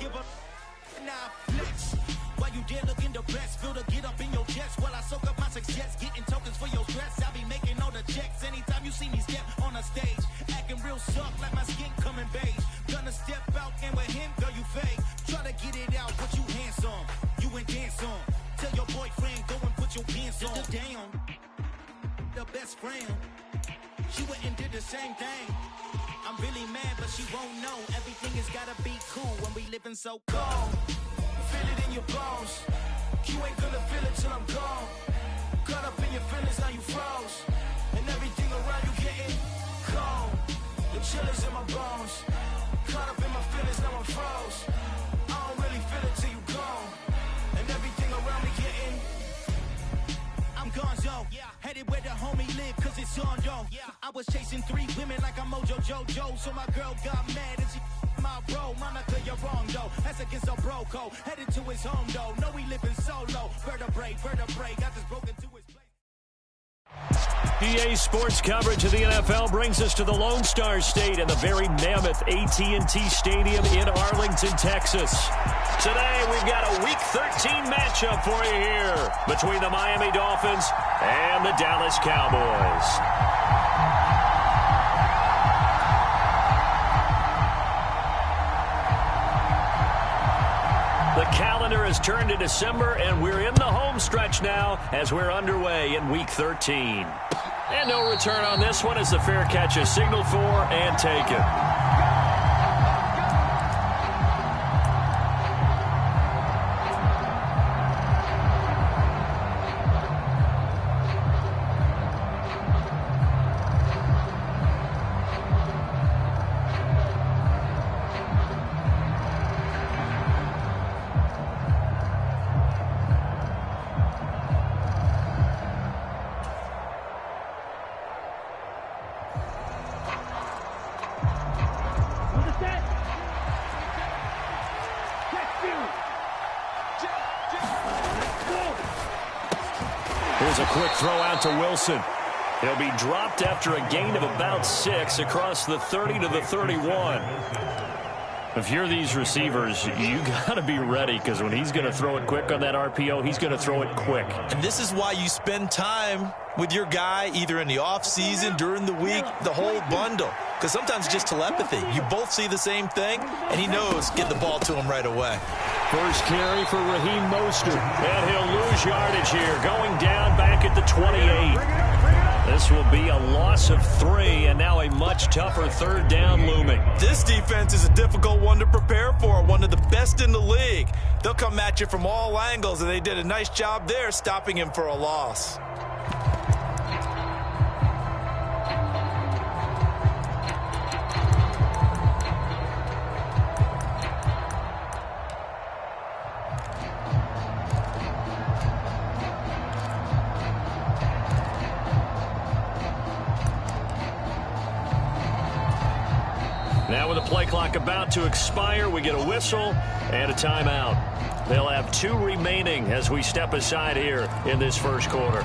give up. Now flex. While you there looking the best, feel the get up in your chest. While I soak up my success, getting tokens for your stress. I be making all the checks anytime you see me step on a stage. Acting real soft like my skin coming beige. Gonna step out and with him, girl, you fake. Try to get it out, put you hands on. You and dance on. Tell your boyfriend, go and put your pants on. Down, the best friend. She went and did the same thing. I'm really mad, but she won't know. Everything has gotta be cool when we living so cold. Feel it in your bones. You ain't gonna feel it till I'm gone. Caught up in your feelings, now you froze. And everything around you getting cold. The chill is in my bones. Caught up in my feelings, now I'm froze. I don't really feel it till you gone. And everything around me getting I'm gonzo, headed where the homie live, cause it's on, yo. I was chasing 3 women like I'm Mojo Jojo, so my girl got mad and she my bro. Monica, you're wrong, though. That's against a bro code. Headed to his home, though. No, he living solo. Vertebrae, got this broken to his place. EA Sports coverage of the NFL brings us to the Lone Star State and the very mammoth AT&T Stadium in Arlington, Texas. Today, we've got a Week 13 matchup for you here between the Miami Dolphins and the Dallas Cowboys. The calendar has turned to December, and we're in the home stretch now as we're underway in Week 13. And no return on this one as the fair catch is signaled for and taken. Here's a quick throw out to Wilson. He'll be dropped after a gain of about 6 across the 30 to the 31. If you're these receivers, you got to be ready because when he's going to throw it quick on that RPO, he's going to throw it quick. And this is why you spend time with your guy either in the offseason, during the week, the whole bundle. Because sometimes it's just telepathy. You both see the same thing, and he knows get the ball to him right away. First carry for Raheem Mostert. And he'll lose yardage here, going down back at the 28. This will be a loss of 3, and now a much tougher third down looming. This defense is a difficult one to prepare for, one of the best in the league. They'll come at you from all angles, and they did a nice job there stopping him for a loss. Now with the play clock about to expire, we get a whistle and a timeout. They'll have 2 remaining as we step aside here in this first quarter.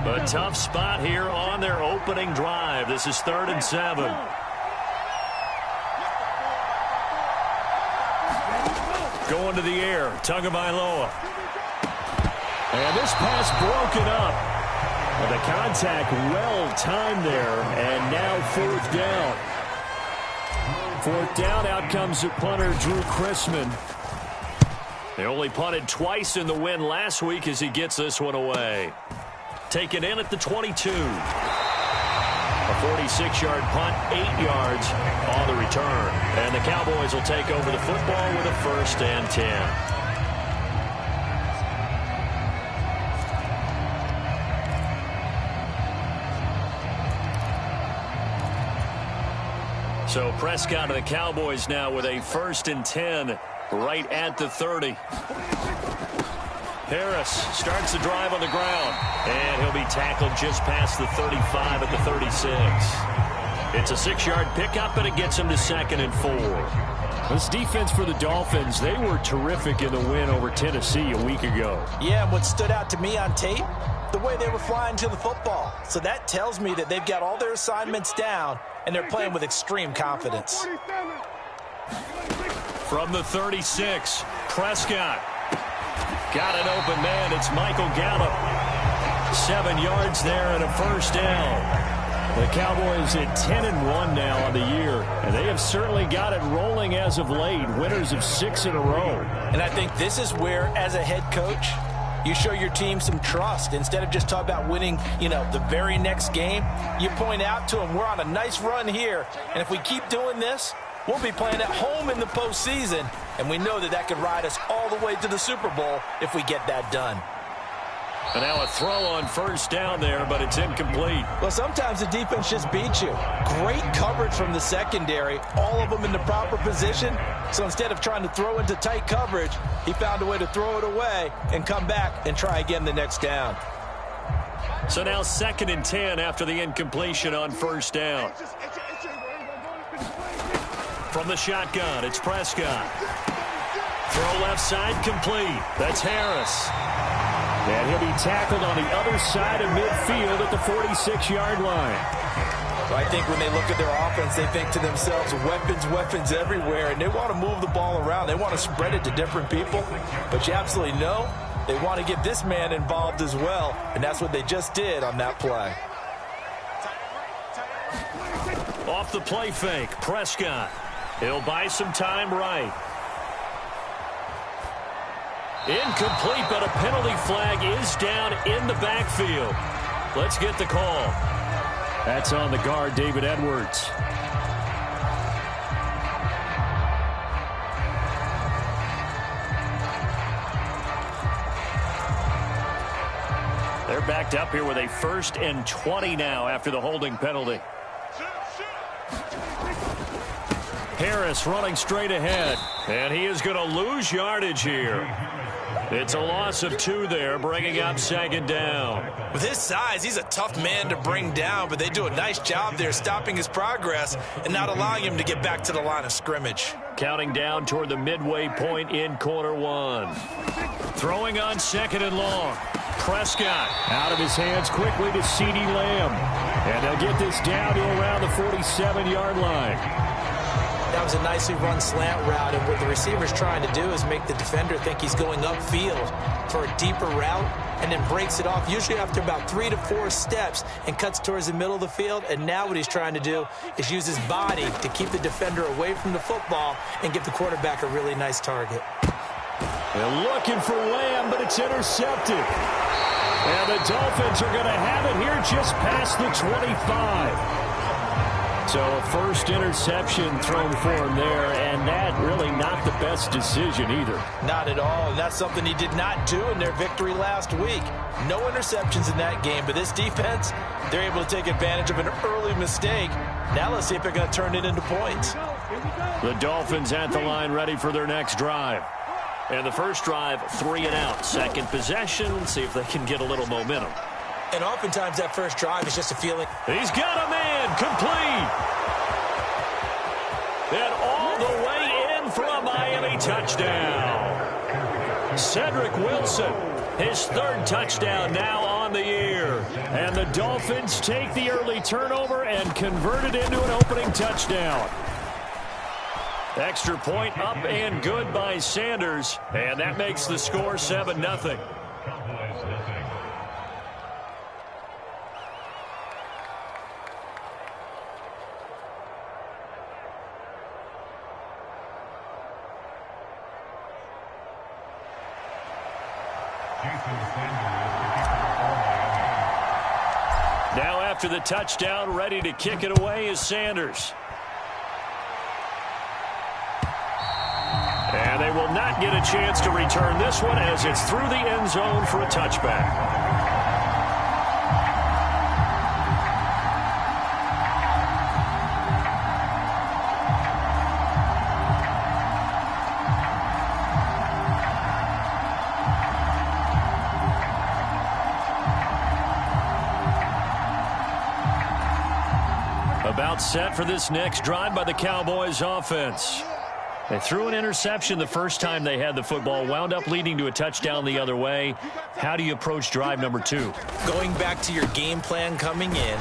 A tough spot here on their opening drive. This is 3rd and 7. Going to the air, Tagovailoa. And this pass broken up. And the contact well timed there. And now 4th down. 4th down, out comes the punter, Drew Chrisman. They only punted twice in the win last week as he gets this one away. Taken in at the 22. A 46-yard punt, 8 yards on the return. And the Cowboys will take over the football with a 1st and 10. So Prescott and the Cowboys now with a 1st and 10 right at the 30. Harris starts the drive on the ground, and he'll be tackled just past the 35 at the 36. It's a 6-yard pickup, and it gets him to 2nd and 4. This defense for the Dolphins, they were terrific in the win over Tennessee a week ago. Yeah, and what stood out to me on tape, the way they were flying to the football. So that tells me that they've got all their assignments down, and they're playing with extreme confidence. From the 36, Prescott. Got an open man. It's Michael Gallup. 7 yards there and a first down. The Cowboys at 10-1 now on the year, and they have certainly got it rolling as of late. Winners of 6 in a row. And I think this is where, as a head coach, you show your team some trust. Instead of just talking about winning, the very next game, you point out to them, we're on a nice run here, and if we keep doing this, we'll be playing at home in the postseason, and we know that could ride us all the way to the Super Bowl if we get that done. And now a throw on first down there, but it's incomplete. Well, sometimes the defense just beats you. Great coverage from the secondary, all of them in the proper position. So instead of trying to throw into tight coverage, he found a way to throw it away and come back and try again the next down. So now 2nd and 10 after the incompletion on first down. From the shotgun, it's Prescott. Throw left side complete. That's Harris. And he'll be tackled on the other side of midfield at the 46-yard line. So I think when they look at their offense, they think to themselves, weapons everywhere, and they want to move the ball around. They want to spread it to different people. But you absolutely know they want to get this man involved as well, and that's what they just did on that play. Off the play fake, Prescott. He'll buy some time right. Incomplete, but a penalty flag is down in the backfield. Let's get the call. That's on the guard, David Edwards. They're backed up here with a 1st and 20 now after the holding penalty. Harris running straight ahead, and he is going to lose yardage here. It's a loss of 2 there, bringing up 2nd down. With his size, he's a tough man to bring down, but they do a nice job there stopping his progress and not allowing him to get back to the line of scrimmage. Counting down toward the midway point in quarter 1. Throwing on 2nd and long. Prescott out of his hands quickly to CeeDee Lamb. And they'll get this down to around the 47-yard line. That was a nicely run slant route, and what the receiver's trying to do is make the defender think he's going upfield for a deeper route and then breaks it off, usually after about 3 to 4 steps, and cuts towards the middle of the field. And now what he's trying to do is use his body to keep the defender away from the football and give the quarterback a really nice target. They're looking for Lamb, but it's intercepted. And the Dolphins are going to have it here just past the 25. So a first interception thrown for him there, and that really not the best decision either. Not at all, and that's something he did not do in their victory last week. No interceptions in that game, but this defense, they're able to take advantage of an early mistake. Now let's see if they're going to turn it into points. The Dolphins at the line ready for their next drive. And the first drive, 3 and out. Second possession, see if they can get a little momentum. And oftentimes that first drive is just a feeling. He's got a man, complete. And all the way in for a Miami touchdown. Cedric Wilson, his 3rd touchdown now on the year. And the Dolphins take the early turnover and convert it into an opening touchdown. Extra point up and good by Sanders. And that makes the score 7-0. Now after the touchdown, ready to kick it away is Sanders. And they will not get a chance to return this one as it's through the end zone for a touchback. About It's set for this next drive by the Cowboys offense. They threw an interception the first time they had the football, wound up leading to a touchdown the other way. How do you approach drive number 2? Going back to your game plan coming in,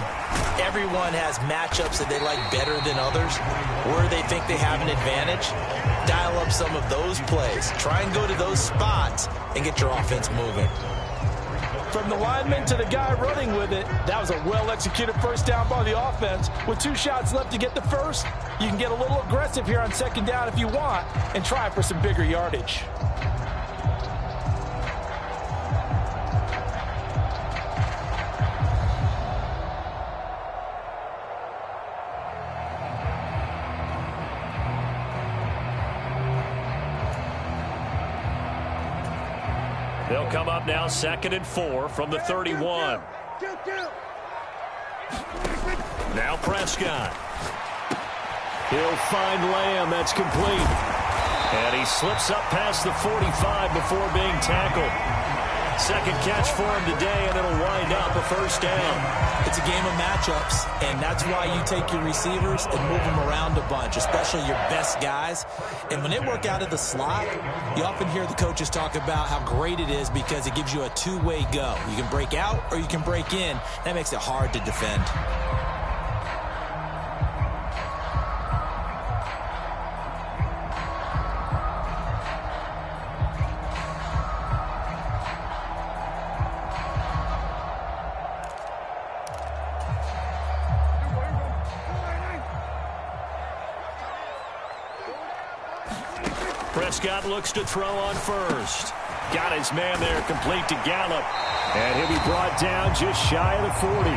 everyone has matchups that they like better than others, where they think they have an advantage. Dial up some of those plays. Try and go to those spots and get your offense moving. From the lineman to the guy running with it, that was a well-executed first down by the offense. With 2 shots left to get the first, you can get a little aggressive here on second down if you want and try for some bigger yardage. They'll come up now 2nd and 4 from the 31. Now Prescott. He'll find Lamb. That's complete. And he slips up past the 45 before being tackled. Second catch for him today, and it'll wind up a first down. It's a game of matchups, and that's why you take your receivers and move them around a bunch, especially your best guys. And when they work out of the slot, you often hear the coaches talk about how great it is because it gives you a two-way go. You can break out or you can break in. That makes it hard to defend. Prescott looks to throw on first. Got his man there, complete to Gallup. And he'll be brought down just shy of the 40.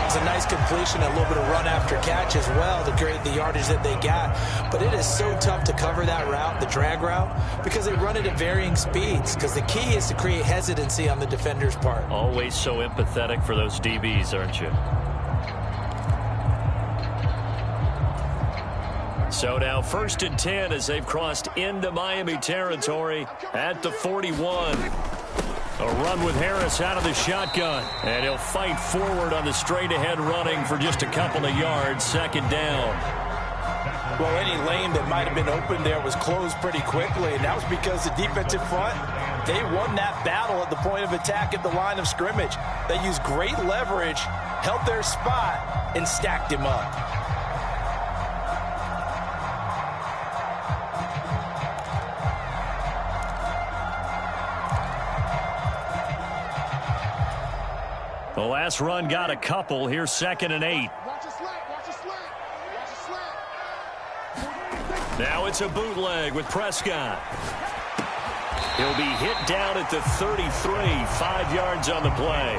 It's a nice completion, a little bit of run after catch as well to create the yardage that they got. But it is so tough to cover that route, the drag route, because they run it at varying speeds. Because the key is to create hesitancy on the defender's part. Always so empathetic for those DBs, aren't you? So now 1st and 10 as they've crossed into Miami territory at the 41. A run with Harris out of the shotgun. And he'll fight forward on the straight-ahead running for just a couple of yards. 2nd down. Well, any lane that might have been open there was closed pretty quickly, and that was because the defensive front, they won that battle at the point of attack at the line of scrimmage. They used great leverage, held their spot, and stacked him up. The last run got a couple. Here's 2nd and 8. Now it's a bootleg with Prescott. He'll be hit down at the 33, 5 yards on the play.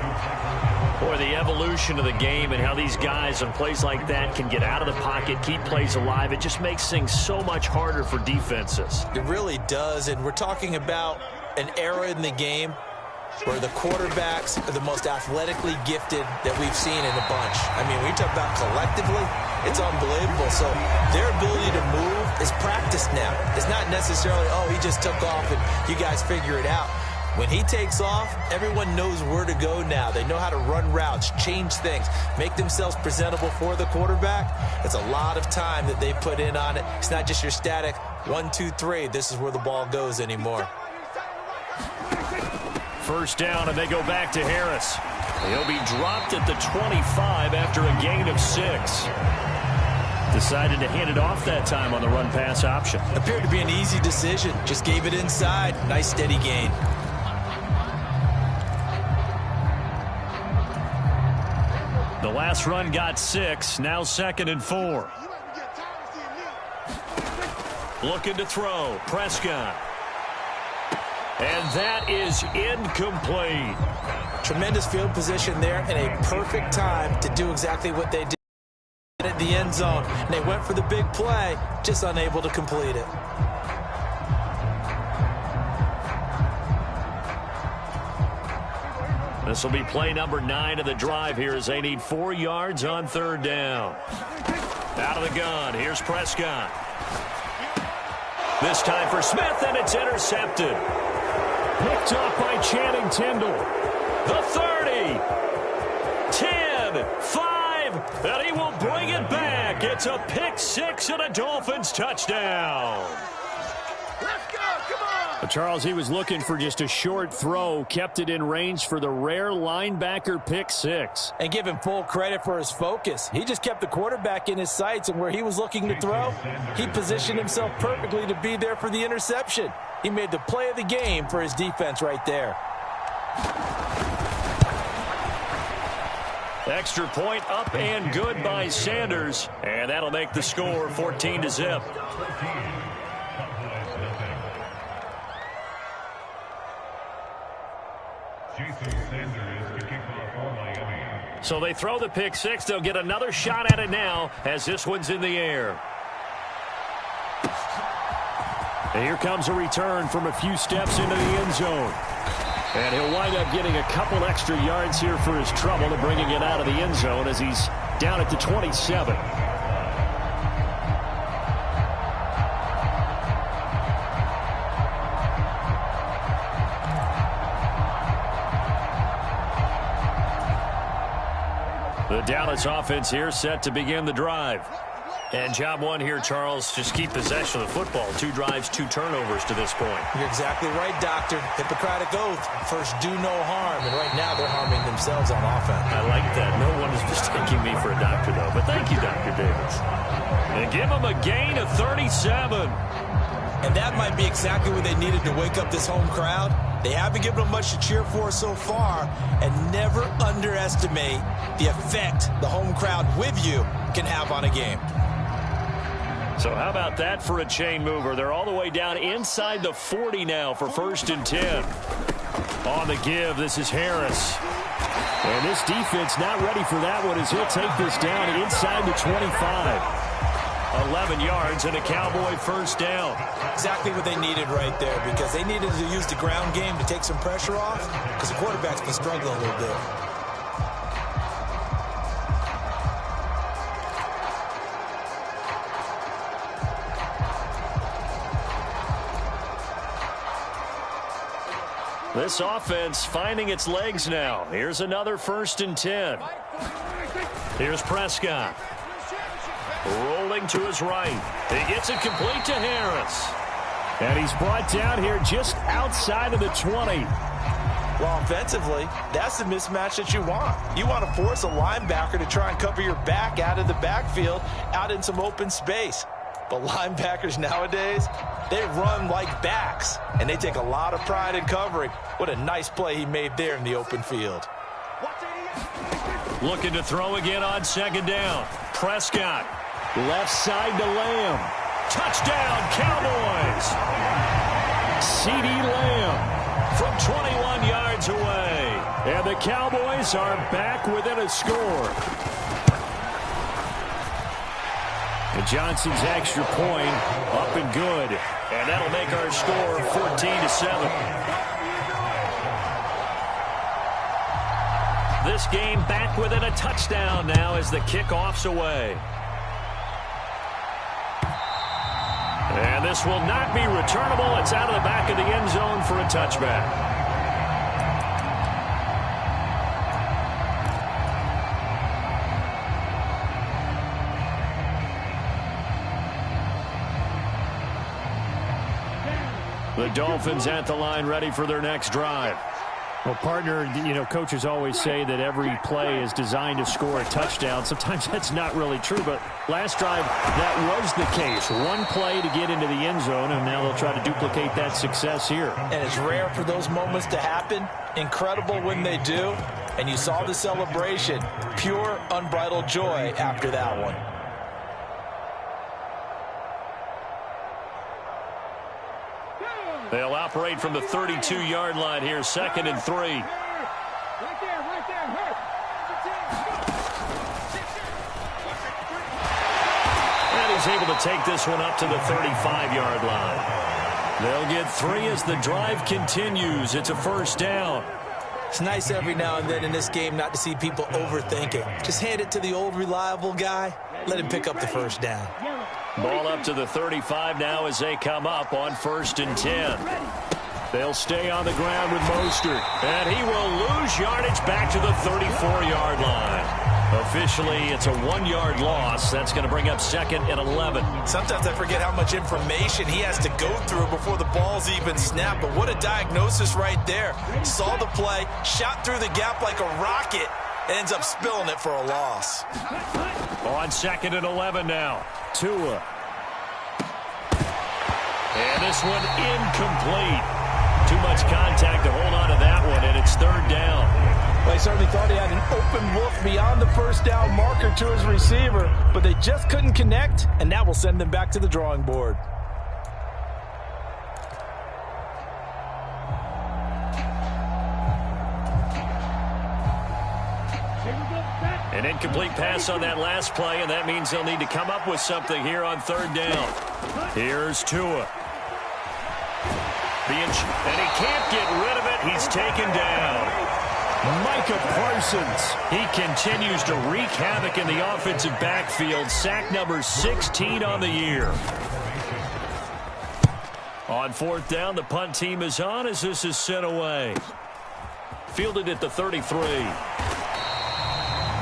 Boy, the evolution of the game and how these guys on plays like that can get out of the pocket, keep plays alive, it just makes things so much harder for defenses. It really does, and we're talking about an era in the game where the quarterbacks are the most athletically gifted that we've seen in a bunch. I mean, when you talk about collectively, it's unbelievable. So their ability to move is practiced now. It's not necessarily, oh, he just took off and you guys figure it out. When he takes off, everyone knows where to go now. They know how to run routes, change things, make themselves presentable for the quarterback. It's a lot of time that they put in on it. It's not just your static 1, 2, 3. This is where the ball goes anymore. First down, and they go back to Harris. He'll be dropped at the 25 after a gain of 6. Decided to hand it off that time on the run-pass option. Appeared to be an easy decision. Just gave it inside. Nice, steady gain. The last run got 6. Now 2nd and 4. Looking to throw. Prescott. And that is incomplete. Tremendous field position there and a perfect time to do exactly what they did at the end zone. And they went for the big play, just unable to complete it. This will be play number 9 of the drive here as they need 4 yards on 3rd down. Out of the gun, here's Prescott. This time for Smith, and it's intercepted. Picked up by Channing Tindall. The 30, 10, 5, drive, and he will bring it back. It's a pick six and a Dolphins touchdown. Let's go, come on! Charles, he was looking for just a short throw, kept it in range for the rare linebacker pick six. And give him full credit for his focus. He just kept the quarterback in his sights, and where he was looking to throw, he positioned himself perfectly to be there for the interception. He made the play of the game for his defense right there. Extra point up and good by Sanders, and that'll make the score 14-0. So they throw the pick six. They'll get another shot at it now as this one's in the air. And here comes a return from a few steps into the end zone. And he'll wind up getting a couple extra yards here for his trouble to bringing it out of the end zone as he's down at the 27. The Dallas offense here set to begin the drive. And job one here, Charles, just keep possession of the football. 2 drives, 2 turnovers to this point. You're exactly right, Doctor. Hippocratic oath. First, do no harm. And right now, they're harming themselves on offense. I like that. No one is mistaking me for a doctor, though. But thank you, Dr. Davis. And give them a gain of 37. And that might be exactly what they needed to wake up this home crowd. They haven't given them much to cheer for so far. And never underestimate the effect the home crowd with you can have on a game. So how about that for a chain mover? They're all the way down inside the 40 now for 1st and 10. On the give, this is Harris. And this defense not ready for that one as he'll take this down inside the 25. 11 yards and a Cowboy first down. Exactly what they needed right there, because they needed to use the ground game to take some pressure off, because the quarterback's been struggling a little bit. This offense finding its legs now. Here's another 1st and 10. Here's Prescott. Rolling to his right. He gets it complete to Harris. And he's brought down here just outside of the 20. Well, offensively, that's the mismatch that you want. You want to force a linebacker to try and cover your back out of the backfield, out in some open space. But linebackers nowadays, they run like backs, and they take a lot of pride in covering. What a nice play he made there in the open field. Looking to throw again on 2nd down. Prescott, left side to Lamb. Touchdown, Cowboys! CeeDee Lamb from 21 yards away. And the Cowboys are back within a score. And Johnson's extra point up and good. And that'll make our score 14-7. This game back within a touchdown now as the kickoff's away. And this will not be returnable. It's out of the back of the end zone for a touchback. The Dolphins at the line ready for their next drive. Well, partner, coaches always say that every play is designed to score a touchdown. Sometimes that's not really true, but last drive, that was the case. One play to get into the end zone, and now they'll try to duplicate that success here. And it's rare for those moments to happen. Incredible when they do. And you saw the celebration. Pure, unbridled joy after that one. They'll operate from the 32-yard line here, 2nd and 3. Right there, hurt. And he's able to take this one up to the 35-yard line. They'll get 3 as the drive continues. It's a 1st down. It's nice every now and then in this game not to see people overthink it. Just hand it to the old reliable guy. Let him pick up the 1st down. Ball up to the 35 now as they come up on 1st and 10. They'll stay on the ground with Mostert. And he will lose yardage back to the 34-yard line. Officially, it's a 1-yard loss. That's going to bring up 2nd and 11. Sometimes I forget how much information he has to go through before the ball's even snapped. But what a diagnosis right there. Saw the play, shot through the gap like a rocket, ends up spilling it for a loss. On 2nd and 11 now. Tua. And this one incomplete. Too much contact to hold on to that one, and it's 3rd down. Well, he certainly thought he had an open look beyond the first down marker to his receiver, but they just couldn't connect, and that will send them back to the drawing board. An incomplete pass on that last play, and that means they'll need to come up with something here on 3rd down. Here's Tua. And he can't get rid of it. He's taken down. Micah Parsons. He continues to wreak havoc in the offensive backfield. Sack number 16 on the year. On 4th down, the punt team is on as this is sent away. Fielded at the 33.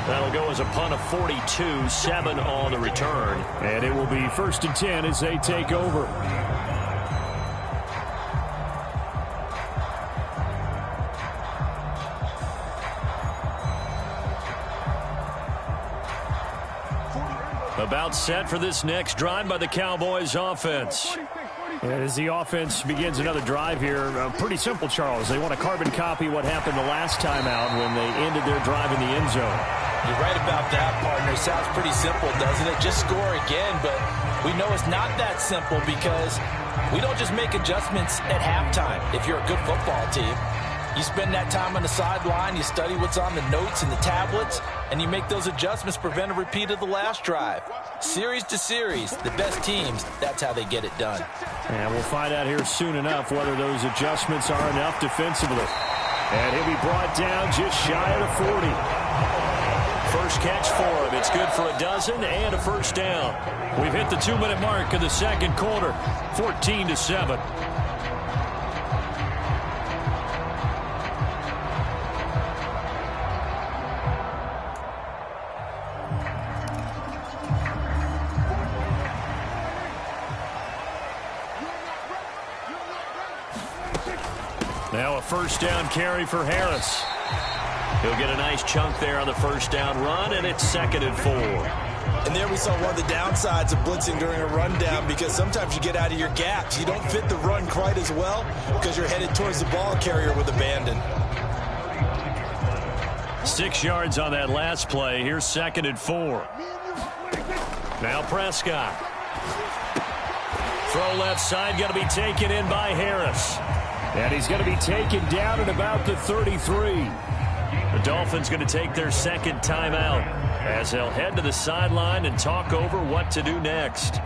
That'll go as a punt of 42, 7 on the return. And it will be 1st and 10 as they take over. About set for this next drive by the Cowboys offense. As the offense begins another drive here, pretty simple, Charles. They want to carbon copy what happened the last time out when they ended their drive in the end zone. You're right about that, partner. Sounds pretty simple, doesn't it? Just score again, but we know it's not that simple because we don't just make adjustments at halftime if you're a good football team. You spend that time on the sideline, you study what's on the notes and the tablets, and you make those adjustments, prevent a repeat of the last drive. Series to series, the best teams, that's how they get it done. And we'll find out here soon enough whether those adjustments are enough defensively. And he'll be brought down just shy of the 40. First catch for him. It's good for a dozen and a 1st down. We've hit the 2-minute mark in the 2nd quarter, 14-7. Now a 1st down carry for Harris. He'll get a nice chunk there on the 1st down run, and it's 2nd and 4. And there we saw one of the downsides of blitzing during a rundown because sometimes you get out of your gaps. You don't fit the run quite as well because you're headed towards the ball carrier with abandon. 6 yards on that last play. Here's 2nd and 4. Now Prescott. Throw left side, going to be taken in by Harris. And he's going to be taken down at about the 33. The Dolphins going to take their 2nd timeout as they'll head to the sideline and talk over what to do next.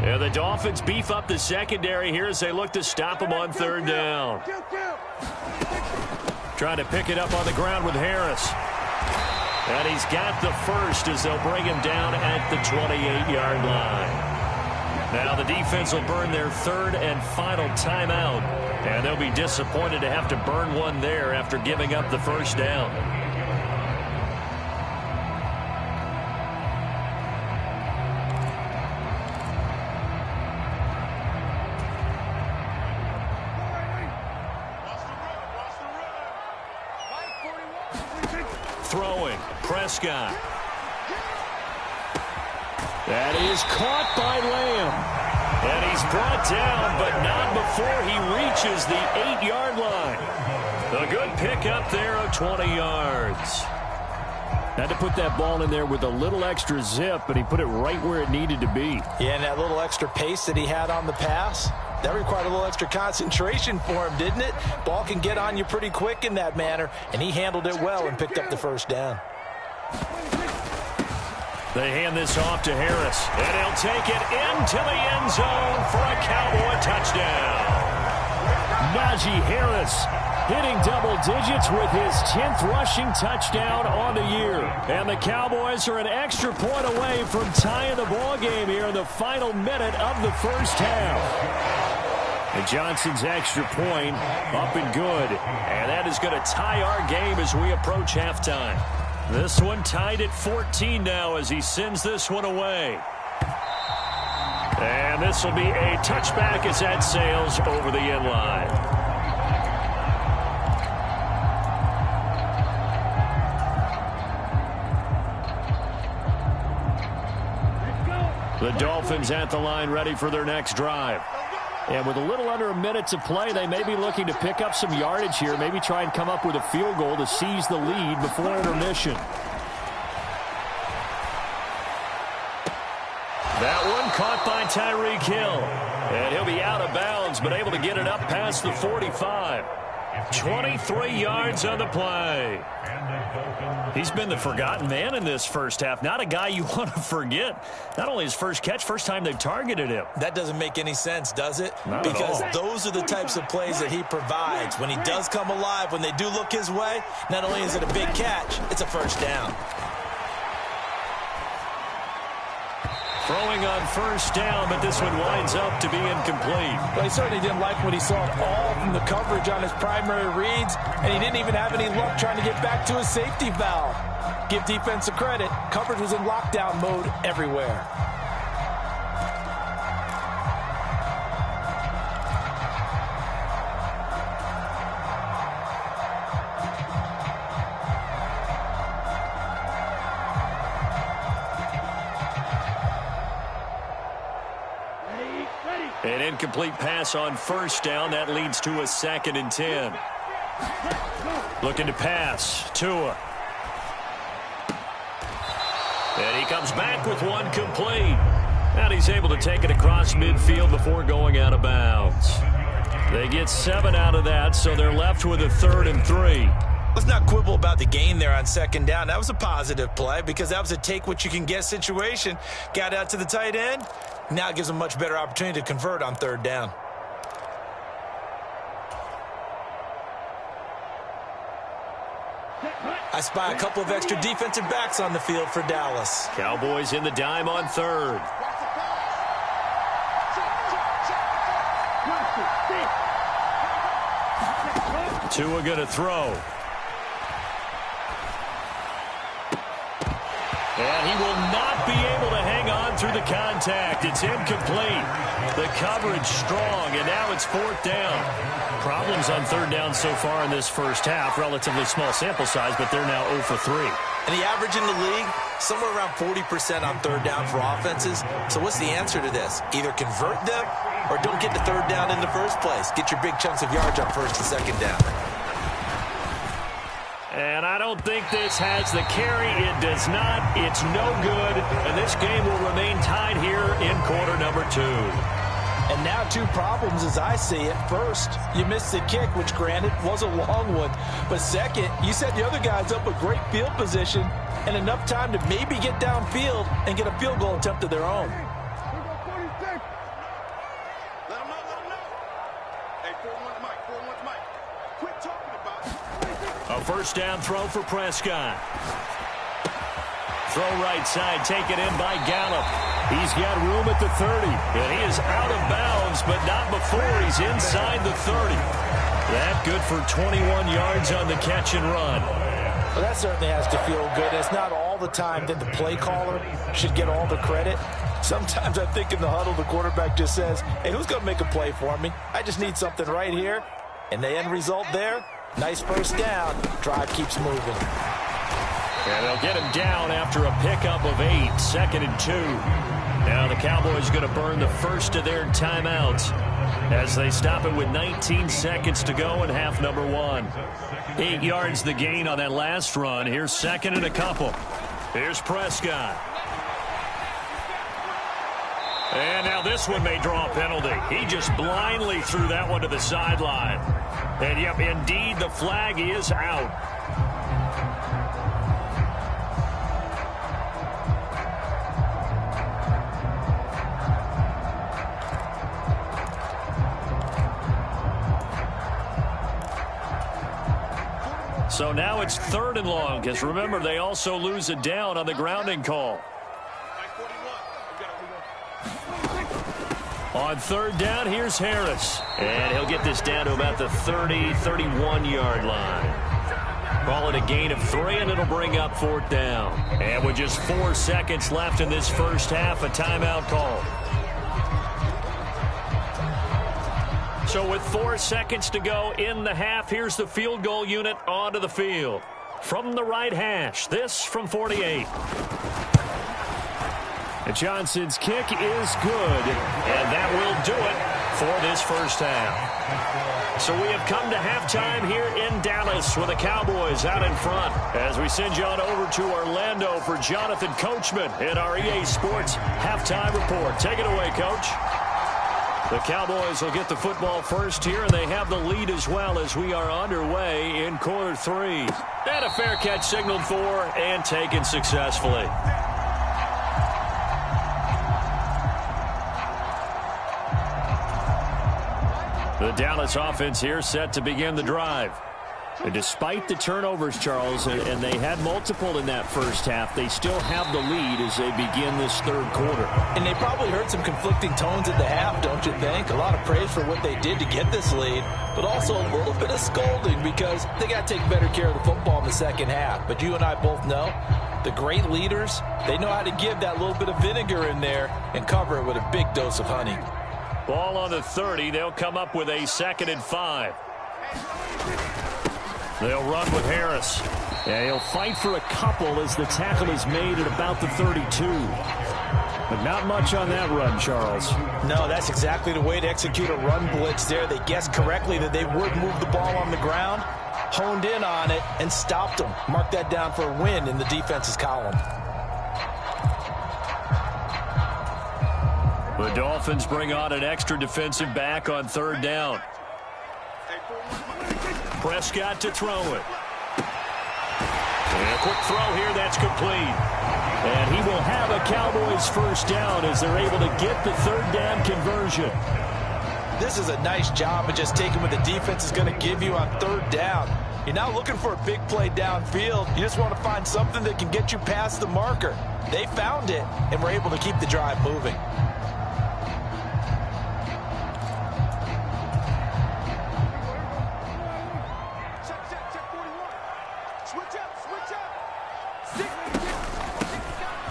Yeah, the Dolphins beef up the secondary here as they look to stop him on 3rd down. Trying to pick it up on the ground with Harris. And he's got the 1st as they'll bring him down at the 28-yard line. Now the defense will burn their 3rd and final timeout. And they'll be disappointed to have to burn one there after giving up the 1st down. Throwing, Prescott. That is caught by Lamb. And he's brought down, but not before he reaches the 8-yard line. A good pickup there of 20 yards. Had to put that ball in there with a little extra zip, but he put it right where it needed to be. Yeah, and that little extra pace that he had on the pass, that required a little extra concentration for him, didn't it? Ball can get on you pretty quick in that manner, and he handled it well and picked up the 1st down. They hand this off to Harris, and he'll take it into the end zone for a Cowboy touchdown. Najee Harris hitting double digits with his 10th rushing touchdown on the year. And the Cowboys are an extra point away from tying the ball game here in the final minute of the 1st half. And Johnson's extra point up and good. And that is going to tie our game as we approach halftime. This one tied at 14 now as he sends this one away. And this will be a touchback as that sails over the end line. The Dolphins at the line ready for their next drive. And with a little under a minute to play, they may be looking to pick up some yardage here, maybe try and come up with a field goal to seize the lead before intermission. That one caught by Tyreek Hill. And he'll be out of bounds, but able to get it up past the 45. 23 yards on the play. He's been the forgotten man in this first half. Not a guy you want to forget. Not only his first catch, first time they've targeted him. That doesn't make any sense, does it? Not because at all. Those are the types of plays that he provides. When he does come alive, when they do look his way, not only is it a big catch, it's a first down. Throwing on first down, but this one winds up to be incomplete. Well, he certainly didn't like what he saw all from the coverage on his primary reads, and he didn't even have any luck trying to get back to his safety valve. Give defense a credit. Coverage was in lockdown mode everywhere. An incomplete pass on first down. That leads to a 2nd and 10. Looking to pass. Tua. And he comes back with one complete. And he's able to take it across midfield before going out of bounds. They get 7 out of that, so they're left with a 3rd and 3. Let's not quibble about the gain there on 2nd down. That was a positive play because that was a take-what-you-can-get situation. Got out to the tight end. Now it gives them a much better opportunity to convert on 3rd down. I spy a couple of extra defensive backs on the field for Dallas. Cowboys in the dime on 3rd. Tua going to throw. And he will not be able to hang on through the contact. It's incomplete. The coverage strong, and now it's 4th down. Problems on 3rd down so far in this first half. Relatively small sample size, but they're now 0 for 3. And the average in the league, somewhere around 40% on 3rd down for offenses. So what's the answer to this? Either convert them or don't get to 3rd down in the first place. Get your big chunks of yards on 1st and 2nd down. And I don't think this has the carry. It does not. It's no good. And this game will remain tied here in quarter number 2. And now 2 problems as I see it. First, you missed the kick, which granted was a long one. But second, you set the other guys up with great field position and enough time to maybe get downfield and get a field goal attempt of their own. A first down throw for Prescott. Throw right side, taken in by Gallup. He's got room at the 30, and he is out of bounds, but not before he's inside the 30. That good for 21 yards on the catch and run. Well, that certainly has to feel good. It's not all the time that the play caller should get all the credit. Sometimes I think in the huddle, the quarterback just says, hey, who's going to make a play for me? I just need something right here. And the end result there, nice first down. Drive keeps moving. And they'll get him down after a pickup of 8, 2nd and 2. Now the Cowboys going to burn the first of their timeouts as they stop it with 19 seconds to go in half number 1. 8 yards the gain on that last run. Here's 2nd and a couple. Here's Prescott. And now this one may draw a penalty. He just blindly threw that one to the sideline. And, yep, indeed, the flag is out. So now it's 3rd and long, because remember, they also lose a down on the grounding call. On third down, here's Harris. And he'll get this down to about the 30, 31-yard line. Call it a gain of 3, and it'll bring up fourth down. And with just 4 seconds left in this first half, a timeout call. So with 4 seconds to go in the half, here's the field goal unit onto the field. From the right hash, this from 48. And Johnson's kick is good, and that will do it for this first half. So we have come to halftime here in Dallas with the Cowboys out in front as we send you on over to Orlando for Jonathan Coachman in our EA Sports Halftime Report. Take it away, Coach. The Cowboys will get the football first here, and they have the lead as well as we are underway in quarter 3. And a fair catch signaled for and taken successfully. The Dallas offense here set to begin the drive. And despite the turnovers, Charles, and they had multiple in that first half, they still have the lead as they begin this third quarter. And they probably heard some conflicting tones at the half, don't you think? A lot of praise for what they did to get this lead, but also a little bit of scolding because they got to take better care of the football in the second half. But you and I both know the great leaders, they know how to give that little bit of vinegar in there and cover it with a big dose of honey. Ball on the 30. They'll come up with a 2nd and 5. They'll run with Harris. Yeah, he'll fight for a couple as the tackle is made at about the 32. But not much on that run, Charles. No, that's exactly the way to execute a run blitz there. They guessed correctly that they would move the ball on the ground, honed in on it, and stopped them. Mark that down for a win in the defense's column. The Dolphins bring on an extra defensive back on third down. Prescott to throw it. And a quick throw here, that's complete. And he will have a Cowboys first down as they're able to get the third down conversion. This is a nice job of just taking what the defense is going to give you on third down. You're not looking for a big play downfield. You just want to find something that can get you past the marker. They found it and were able to keep the drive moving.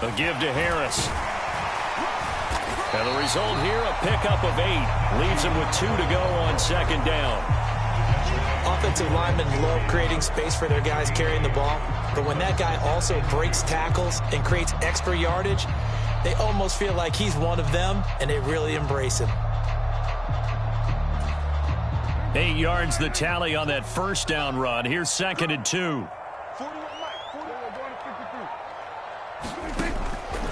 A give to Harris. And the result here, a pickup of 8. Leaves him with 2 to go on second down. Offensive linemen love creating space for their guys carrying the ball. But when that guy also breaks tackles and creates extra yardage, they almost feel like he's one of them, and they really embrace him. 8 yards the tally on that first down run. Here's 2nd and 2.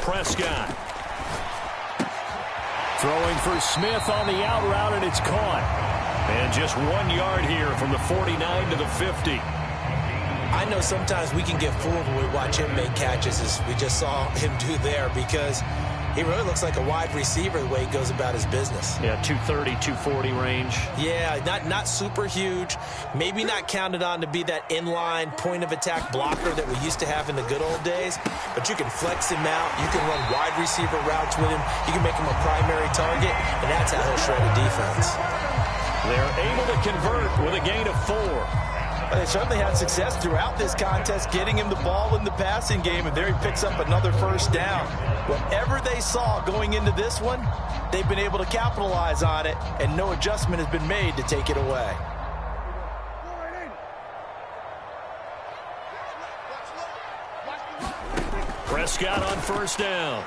Prescott. Throwing for Smith on the out route, and it's caught. And just 1 yard here from the 49 to the 50. I know sometimes we can get fooled when we watch him make catches, as we just saw him do there, because he really looks like a wide receiver the way he goes about his business. Yeah, 230, 240 range. Yeah, not super huge. Maybe not counted on to be that inline point-of-attack blocker that we used to have in the good old days. But you can flex him out. You can run wide receiver routes with him. You can make him a primary target, and that's how he'll shred a defense. They're able to convert with a gain of 4. They certainly had success throughout this contest getting him the ball in the passing game, and there he picks up another first down. Whatever they saw going into this one, they've been able to capitalize on it, and no adjustment has been made to take it away. Prescott on first down.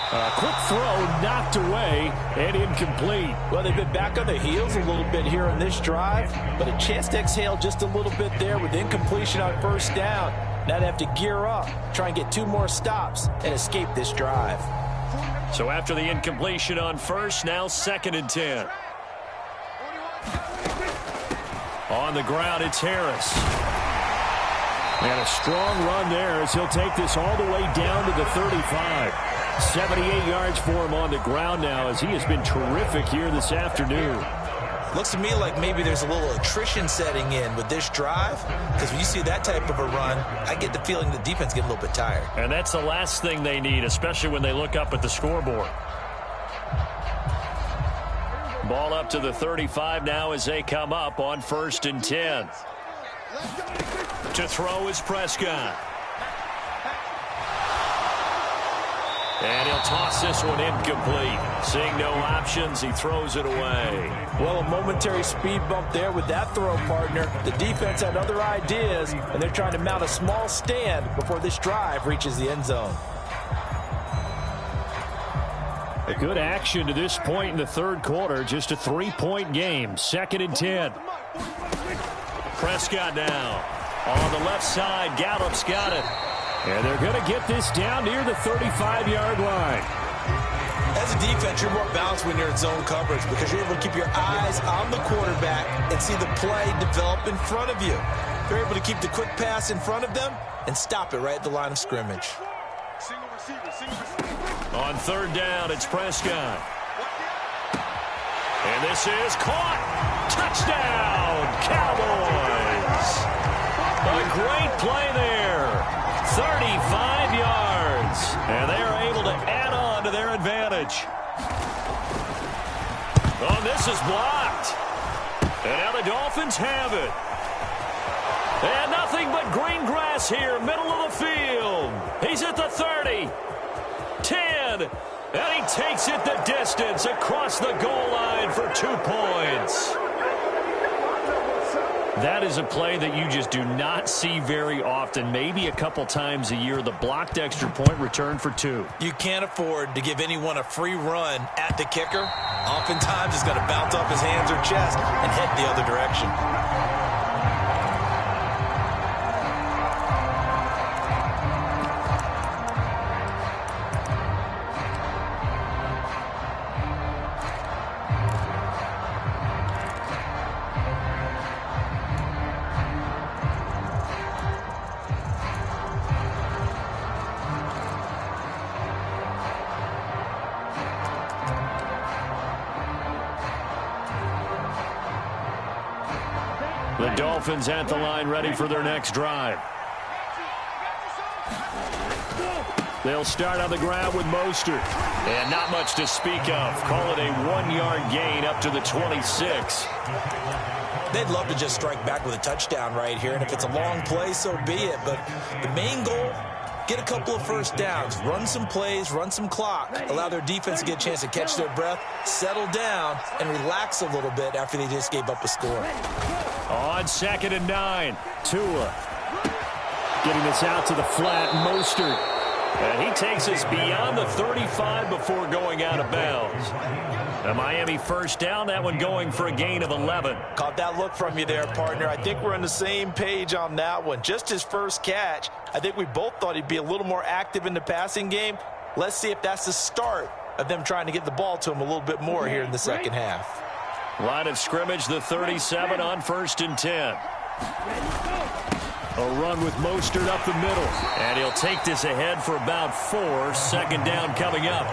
A quick throw knocked away and incomplete. Well, they've been back on their heels a little bit here on this drive, but a chance to exhale just a little bit there with incompletion on first down. Now they have to gear up, try and get 2 more stops, and escape this drive. So after the incompletion on first, now 2nd and 10. On the ground, it's Harris. And a strong run there as he'll take this all the way down to the 35. 78 yards for him on the ground now as he has been terrific here this afternoon. Looks to me like maybe there's a little attrition setting in with this drive, because when you see that type of a run, I get the feeling the defense getting a little bit tired. And that's the last thing they need, especially when they look up at the scoreboard. Ball up to the 35 now as they come up on 1st and 10. To throw is Prescott. And he'll toss this one incomplete. Seeing no options, he throws it away. Well, a momentary speed bump there with that throw, partner. The defense had other ideas, and they're trying to mount a small stand before this drive reaches the end zone. A good action to this point in the third quarter. Just a 3-point game. 2nd and 10. Prescott now. On the left side, Gallup's got it. And they're going to get this down near the 35-yard line. As a defense, you're more balanced when you're in zone coverage because you're able to keep your eyes on the quarterback and see the play develop in front of you. You're able to keep the quick pass in front of them and stop it right at the line of scrimmage. On 3rd down, it's Prescott. And this is caught. Touchdown, Cowboys. A great play there. 35 yards. And they are able to add on to their advantage. Oh, this is blocked. And now the Dolphins have it. And nothing but green grass here, middle of the field. He's at the 30. 10. And he takes it the distance across the goal line for 2 points. That is a play that you just do not see very often. Maybe a couple times a year, the blocked extra point return for 2. You can't afford to give anyone a free run at the kicker. Oftentimes, he's going to bounce off his hands or chest and head the other direction. The Dolphins at the line ready for their next drive. They'll start on the ground with Mostert. And not much to speak of. Call it a 1-yard gain up to the 26. They'd love to just strike back with a touchdown right here. And if it's a long play, so be it. But the main goal, get a couple of first downs, run some plays, run some clock, allow their defense to get a chance to catch their breath, settle down, and relax a little bit after they just gave up a score. On 2nd and 9, Tua getting this out to the flat. Mostert, and he takes us beyond the 35 before going out of bounds. A Miami first down, that one going for a gain of 11. Caught that look from you there, partner. I think we're on the same page on that one. Just his first catch. I think we both thought he'd be a little more active in the passing game. Let's see if that's the start of them trying to get the ball to him a little bit more here in the second half. Line of scrimmage, the 37 on 1st and 10. A run with Mostert up the middle. And he'll take this ahead for about 4. 2nd down coming up.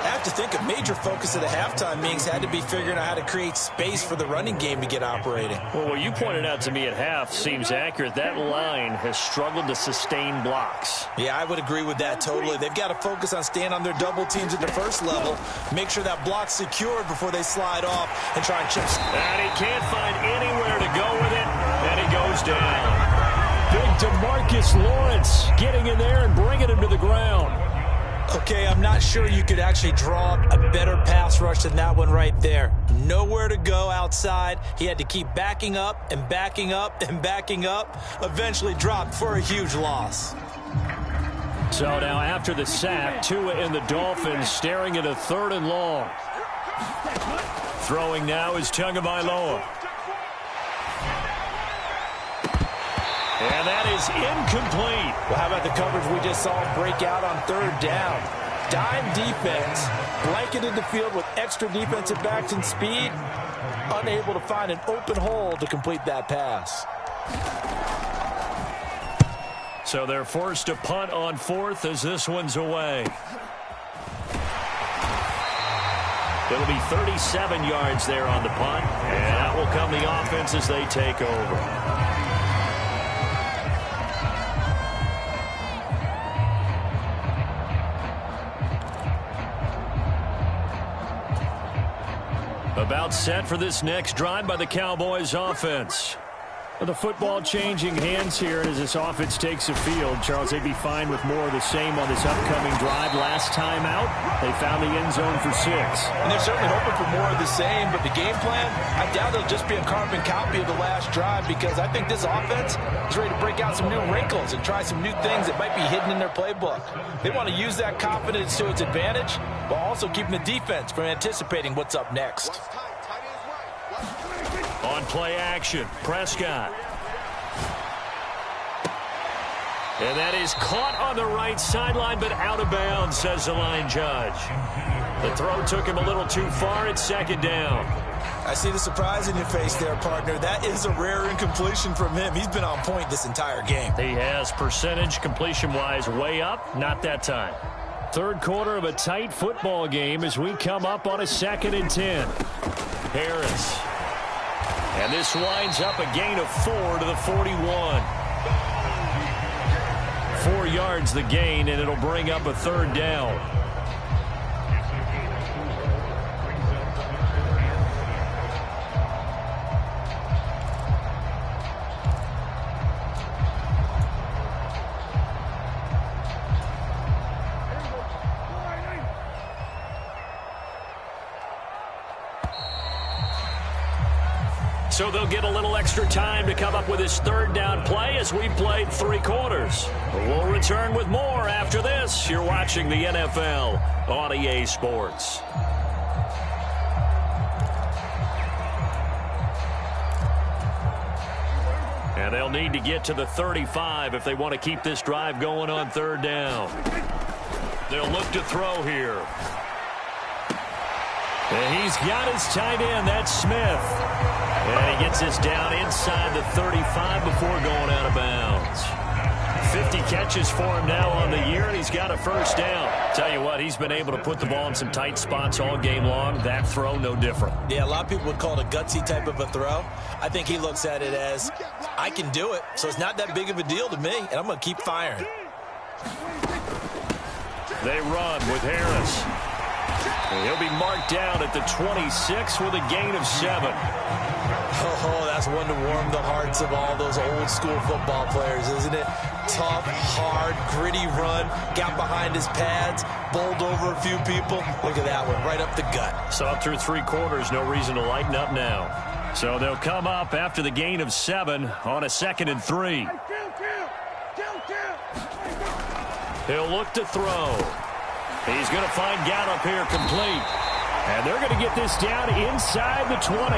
I have to think a major focus of the halftime meetings had to be figuring out how to create space for the running game to get operating. Well, what you pointed out to me at half seems accurate. That line has struggled to sustain blocks. Yeah, I would agree with that totally. They've got to focus on staying on their double teams at the first level, make sure that block's secured before they slide off and try and chip. And he can't find anywhere to go with it, and he goes down. Big DeMarcus Lawrence getting in there and bringing him to the ground. Okay, I'm not sure you could actually draw a better pass rush than that one right there. Nowhere to go outside. He had to keep backing up and backing up and backing up. Eventually dropped for a huge loss. So now after the sack, Tua and the Dolphins staring at a 3rd and long. Throwing now is Tagovailoa. And that is incomplete. Well, how about the coverage we just saw break out on 3rd down? Dime defense, blanketed the field with extra defensive backs and speed, unable to find an open hole to complete that pass. So they're forced to punt on 4th as this one's away. It'll be 37 yards there on the punt, and out will come the offense as they take over. A About set for this next drive by the Cowboys offense. The football changing hands here as this offense takes the field. Charles, they'd be fine with more of the same on this upcoming drive. Last time out, they found the end zone for 6. And they're certainly hoping for more of the same, but the game plan, I doubt it'll just be a carbon copy of the last drive, because I think this offense is ready to break out some new wrinkles and try some new things that might be hidden in their playbook. They want to use that confidence to its advantage, while also keeping the defense from anticipating what's up next. On play action, Prescott. And that is caught on the right sideline, but out of bounds, says the line judge. The throw took him a little too far. It's 2nd down. I see the surprise in your face there, partner. That is a rare incompletion from him. He's been on point this entire game. He has percentage completion-wise way up. Not that time. Third quarter of a tight football game as we come up on a 2nd and 10. Harris. And this winds up a gain of 4 to the 41. 4 yards the gain, and it'll bring up a 3rd down. So they'll get a little extra time to come up with his 3rd down play as we played 3 quarters. We'll return with more after this. You're watching the NFL on EA Sports. And they'll need to get to the 35 if they want to keep this drive going on 3rd down. They'll look to throw here. And he's got his tight end. That's Smith. And he gets this down inside the 35 before going out of bounds. 50 catches for him now on the year, and he's got a 1st down. Tell you what, he's been able to put the ball in some tight spots all game long. That throw, no different. Yeah, a lot of people would call it a gutsy type of a throw. I think he looks at it as, I can do it, so it's not that big of a deal to me, and I'm going to keep firing. They run with Harris. He'll be marked down at the 26 with a gain of 7. Oh, that's one to warm the hearts of all those old school football players, isn't it? Tough, hard, gritty run, got behind his pads, bowled over a few people. Look at that one, right up the gut. Saw through 3 quarters, no reason to lighten up now. So they'll come up after the gain of 7 on a 2nd and 3. He'll look to throw. He's going to find Gallup here complete. And they're going to get this down inside the 20.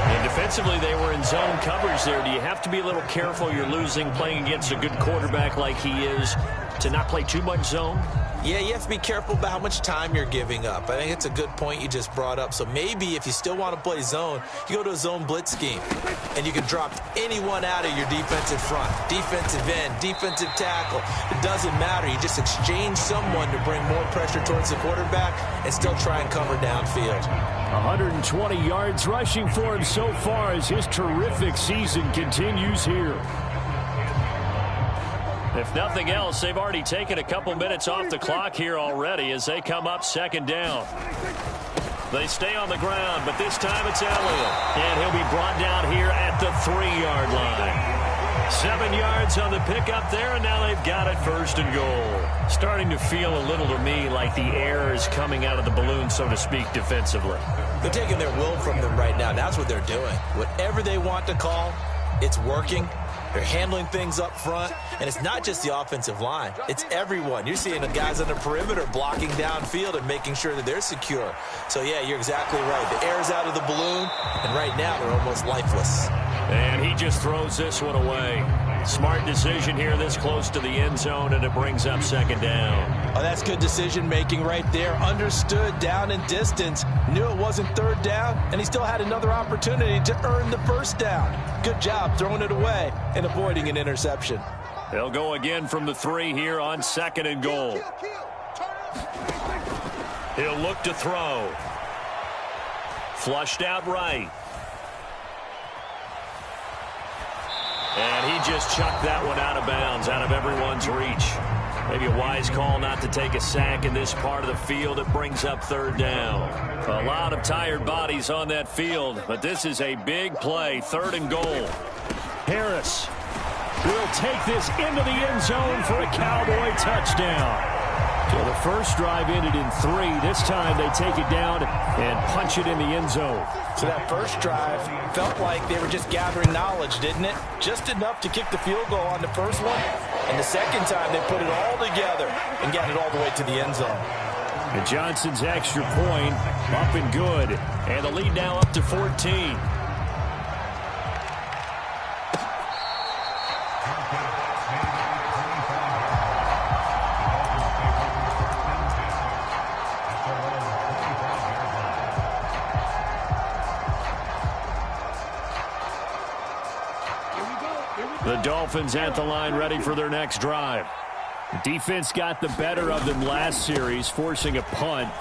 And defensively, they were in zone coverage there. Do you have to be a little careful? You're losing playing against a good quarterback like he is to not play too much zone? Yeah, you have to be careful about how much time you're giving up. I think it's a good point you just brought up. So maybe if you still want to play zone, you go to a zone blitz scheme. And you can drop anyone out of your defensive front. Defensive end, defensive tackle. It doesn't matter. You just exchange someone to bring more pressure towards the quarterback and still try and cover downfield. 120 yards rushing for him so far as his terrific season continues here. If nothing else, they've already taken a couple minutes off the clock here already as they come up 2nd down. They stay on the ground, but this time it's Elliott. And he'll be brought down here at the 3-yard line. 7 yards on the pickup there, and now they've got it 1st and goal. Starting to feel a little to me like the air is coming out of the balloon, so to speak, defensively. They're taking their will from them right now. That's what they're doing. Whatever they want to call, it's working. They're handling things up front, and it's not just the offensive line. It's everyone. You're seeing the guys on the perimeter blocking downfield and making sure that they're secure. So, yeah, you're exactly right. The air's out of the balloon, and right now they're almost lifeless. And he just throws this one away. Smart decision here this close to the end zone, and it brings up 2nd down. Oh, that's good decision-making right there. Understood down and distance. Knew it wasn't 3rd down, and he still had another opportunity to earn the 1st down. Good job throwing it away and avoiding an interception. They'll go again from the 3 here on 2nd and goal. He'll look to throw. Flushed out right. And he just chucked that one out of bounds, out of everyone's reach. Maybe a wise call not to take a sack in this part of the field. It brings up third down. A lot of tired bodies on that field, but this is a big play, 3rd and goal. Harris will take this into the end zone for a Cowboy touchdown. So the first drive ended in 3. This time they take it down and punch it in the end zone. So that first drive felt like they were just gathering knowledge, didn't it? Just enough to kick the field goal on the first one. And the second time they put it all together and got it all the way to the end zone. And Johnson's extra point up and good. And the lead now up to 14. The Dolphins at the line ready for their next drive. The defense got the better of them last series, forcing a punt.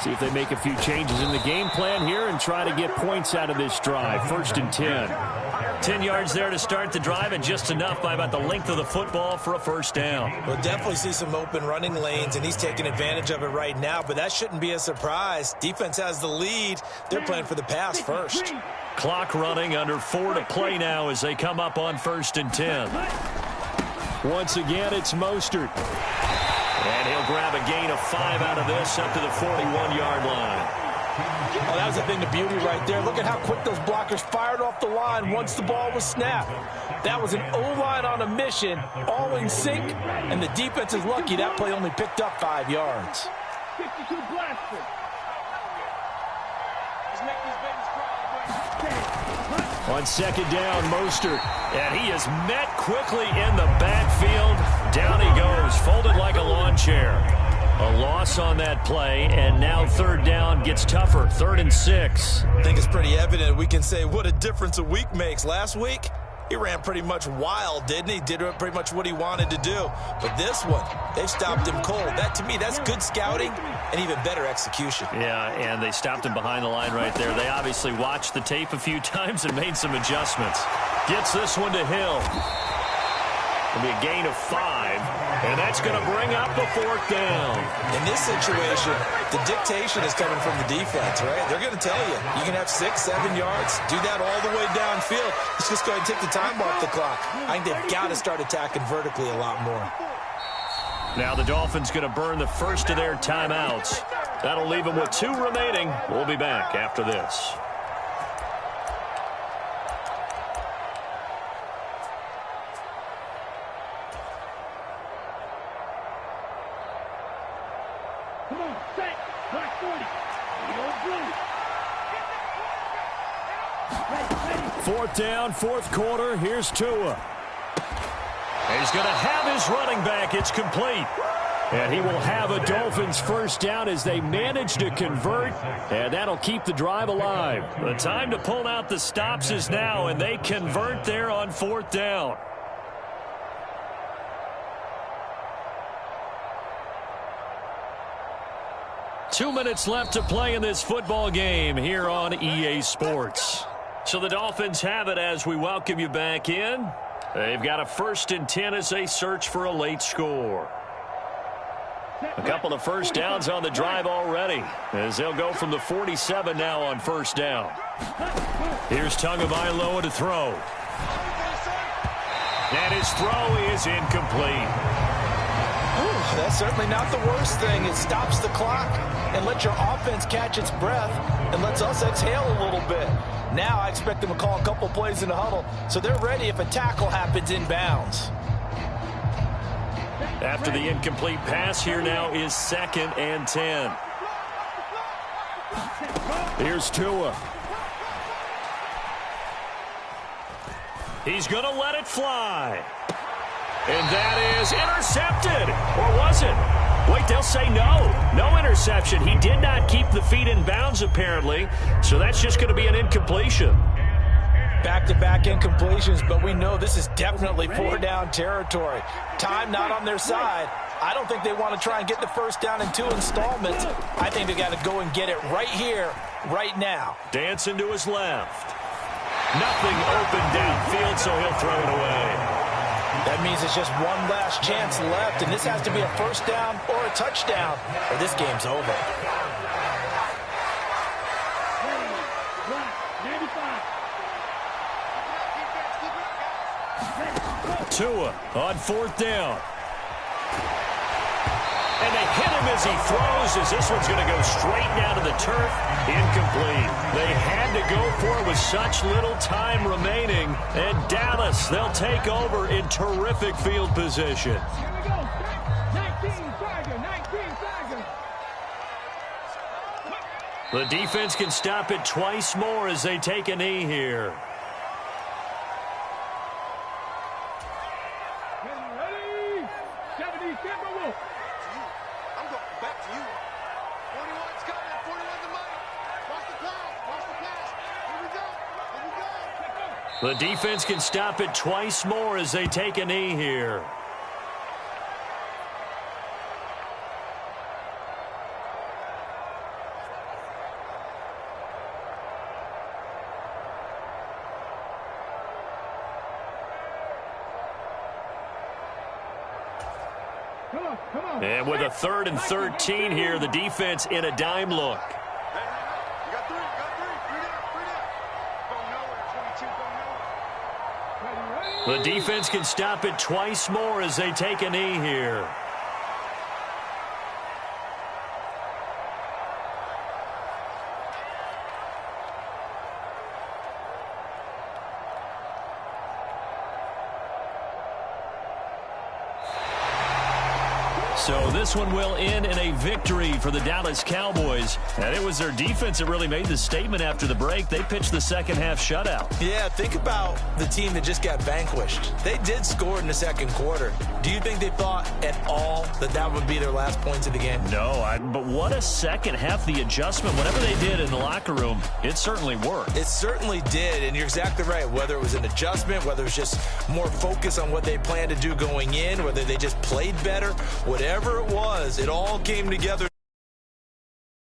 See if they make a few changes in the game plan here and try to get points out of this drive. 1st and 10. 10 yards there to start the drive, and just enough by about the length of the football for a first down. We'll definitely see some open running lanes, and he's taking advantage of it right now, but that shouldn't be a surprise. Defense has the lead. They're playing for the pass first. Clock running, under 4 to play now as they come up on 1st and 10. Once again, it's Mostert. And he'll grab a gain of 5 out of this up to the 41-yard line. Oh, that was a thing of beauty right there. Look at how quick those blockers fired off the line once the ball was snapped. That was an O-line on a mission, all in sync, and the defense is lucky that play only picked up 5 yards. 52 blaster. On 2nd down, Mostert. And he is met quickly in the backfield. Down he goes, folded like a lawn chair. A loss on that play, and now 3rd down gets tougher. 3rd and 6. I think it's pretty evident. We can say what a difference a week makes. Last week, he ran pretty much wild, didn't he? Did pretty much what he wanted to do. But this one, they've stopped him cold. That, to me, that's good scouting and even better execution. Yeah, and they stopped him behind the line right there. They obviously watched the tape a few times and made some adjustments. Gets this one to Hill. It'll be a gain of 5, and that's going to bring up the 4th down. In this situation, the dictation is coming from the defense, right? They're going to tell you, you can have 6, 7 yards, do that all the way downfield. Let's just go ahead and take the time off the clock. I think they've got to start attacking vertically a lot more. Now the Dolphins going to burn the first of their timeouts. That'll leave them with 2 remaining. We'll be back after this. Come on, set. Black 40. Blue. 4th down, 4th quarter. Here's Tua. He's going to have his running back. It's complete. And he will have a Dolphins first down as they manage to convert. And that'll keep the drive alive. The time to pull out the stops is now, and they convert there on 4th down. Two minutes left to play in this football game here on EA Sports. So the Dolphins have it as we welcome you back in. They've got a 1st and 10 as they search for a late score. A couple of first downs on the drive already as they'll go from the 47 now on 1st down. Here's Tagovailoa to throw. And his throw is incomplete. Ooh, that's certainly not the worst thing. It stops the clock and lets your offense catch its breath and lets us exhale a little bit. Now I expect them to call a couple plays in the huddle so they're ready if a tackle happens inbounds. After the incomplete pass, here now is 2nd and 10. Here's Tua. He's going to let it fly. And that is intercepted. Or was it? Wait, they'll say no. No interception. He did not keep the feet in bounds, apparently. So that's just going to be an incompletion. Back-to-back incompletions, but we know this is definitely 4-down territory. Time not on their side. I don't think they want to try and get the first down in 2 installments. I think they got to go and get it right here, right now. Dancing to his left. Nothing open downfield, so he'll throw it away. That means it's just one last chance left, and this has to be a first down or a touchdown, or this game's over. Tua on fourth down. And they hit him as he throws, as this one's going to go straight down to the turf. Incomplete. They had to go for it with such little time remaining. And Dallas, they'll take over in terrific field position. Here we go. 19 Tiger. The defense can stop it twice more as they take a knee here. Ready? 70 Timberwolves. I'm going back to you. 41's coming. 41's the money. Watch the pass. Here we go. The defense can stop it twice more as they take a knee here. Come on. And with a 3rd and 13 here, the defense in a dime look. You got three. Three down. Going nowhere. 22 going nowhere. The defense can stop it twice more as they take a knee here. So this one will end in a victory for the Dallas Cowboys. And it was their defense that really made the statement after the break. They pitched the second half shutout. Yeah, think about the team that just got vanquished. They did score in the second quarter. Do you think they thought at all that that would be their last points of the game? No, but what a second half. The adjustment, whatever they did in the locker room, it certainly worked. It certainly did, and you're exactly right. Whether it was an adjustment, whether it was just more focus on what they planned to do going in, whether they just played better, whatever it was, it all came together.